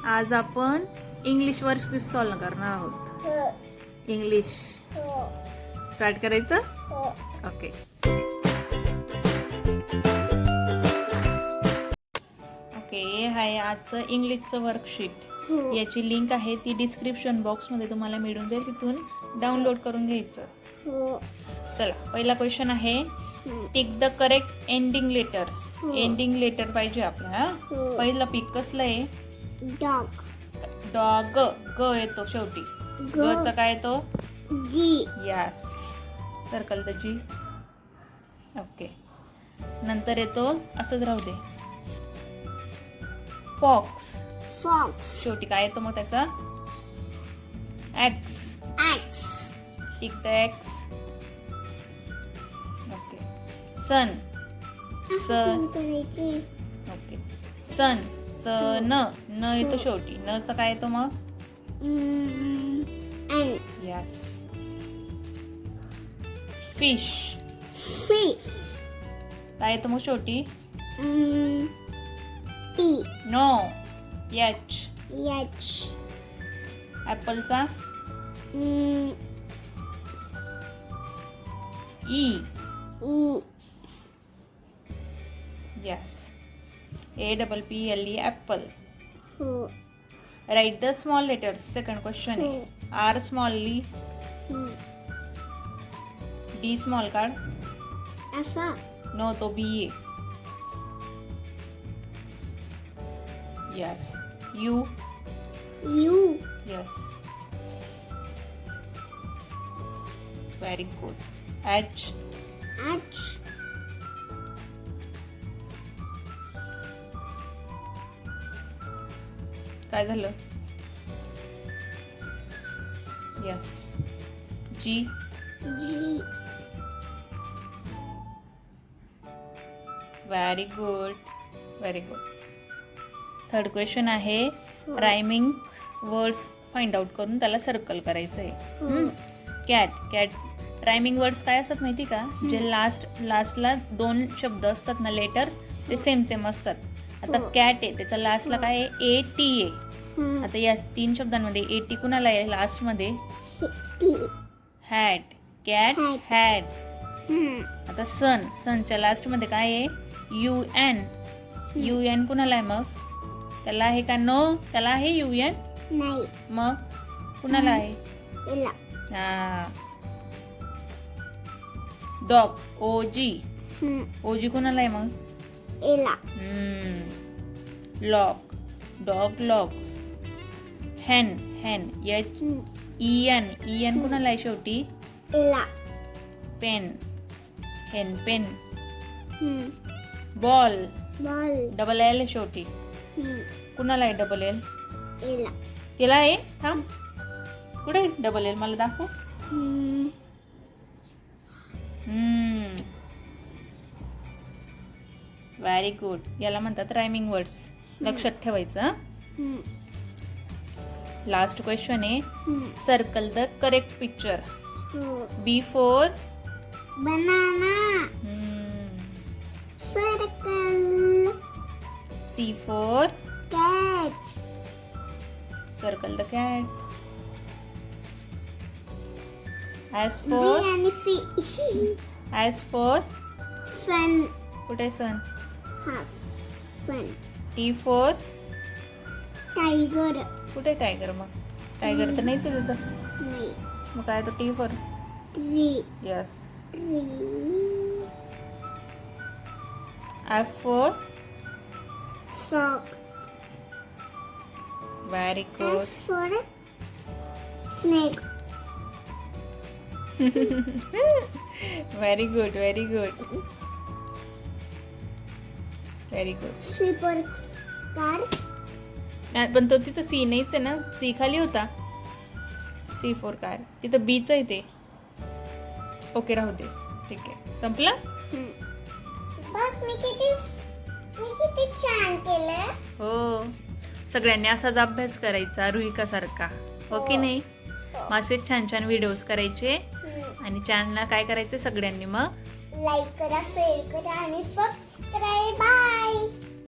आज आपण English word quiz solve करणार आहोत. इंग्लिश स्टार्ट करायचं. ओके. ओके, हाय. आजचं इंग्लिशचं वर्कशीट याची लिंक आहे, ती डिस्क्रिप्शन बॉक्समध्ये तुम्हाला मिळून जाईल, तिथून डाउनलोड करून घ्यायचं. चला, पहिला क्वेश्चन आहे, tick the correct ending letter. Ending letter पाहिजे आपल्याला. पहिला पिक कसलं आहे? डॉग. डॉग. ग येतो शेवटी. गचा काय येतो? G. Yes, circle the G. Okay. नंतर येतो, असंच राहू दे, फॉक्स. फॉक्स. शेवटी काय येतो मग त्याचा? X. X. Tick the X. Okay. Sun. Sun. करायचे. ओके. सन. सन. न येतो शेवटी. न चा काय येतो मग? एन. यस. फिश. फिश. काय येतो मग शेवटी? टी. नो. एच. एच. ऍपलचा? E. E. Yes. APPLE apple. हो. Right the small letters. Second question आहे. आर स्मॉलली. डी स्मॉल काढ. असा. नो, तो बी आहे. Yes. U. U. Yes. Very good. H. H. काय झालं? Yes. G. G. Very good. Very good. Third question आहे, रायमिंग वर्ड्स फाइंड आउट करून त्याला सर्कल करायचं आहे. कॅट. कॅट. रायमिंग वर्ड्स काय असतात माहिती का? जे लास्टला दोन शब्द असतात ना, लेटर्स, ते सेम सेम असतात. आता कॅट आहे, त्याचा लास्टला काय आहे? AT आहे. आता या तीन शब्दांमध्ये AT कुणाला आहे लास्टमध्ये? हॅट. कॅट. हॅट. आता सन. सनच्या लास्टमध्ये काय आहे? UN. UN कुणाला आहे मग? त्याला आहे का? नो, त्याला आहे UN. नाही. मग कुणाला आहे? एला. डॉग. OG. OG कुणाला आहे मग? एला. Lock. Dog lock. Hen. Hen. EN कुणाला आहे शेवटी? एला. Pen. Hen pen. Ball. Ball. Double L आहे शेवटी. कुणाला आहे डबल L? एला. तिला आहे? थांब, कुठे डबल L मला दाखव. Very good. याला म्हणतात रायमिंग वर्ड्स. लक्षात ठेवायचं. लास्ट क्वेश्चन आहे, circle the correct picture. B for banana. Circle. C for cat. Circle the cat. S B for आणि फिश. S for sun. कुठे सन? हा, सन. T for tiger. कुठे tiger? मग tiger तर नाहीच आहे तिथं. नाही. मग काय तो? T for tree. Yes. Tree. F for frog. Very good. S for snake. Very good. Very good. Very good. C for car. पण तो तिथं C नाहीच आहे ना, C खाली होता. C for car. तिथं Bच आहे ते. ओके, राहू दे. ठीक आहे, संपला. बघ मी किती छान केलं. हो, सगळ्यांनी असाच अभ्यास करायचा रुहिका सारखा. हो की नाही? मग असेच छान छान व्हिडिओज करायचे. आणि चॅनलला काय करायचं सगळ्यांनी? मग लाईक करा, शेअर करा आणि सबस्क्राईब.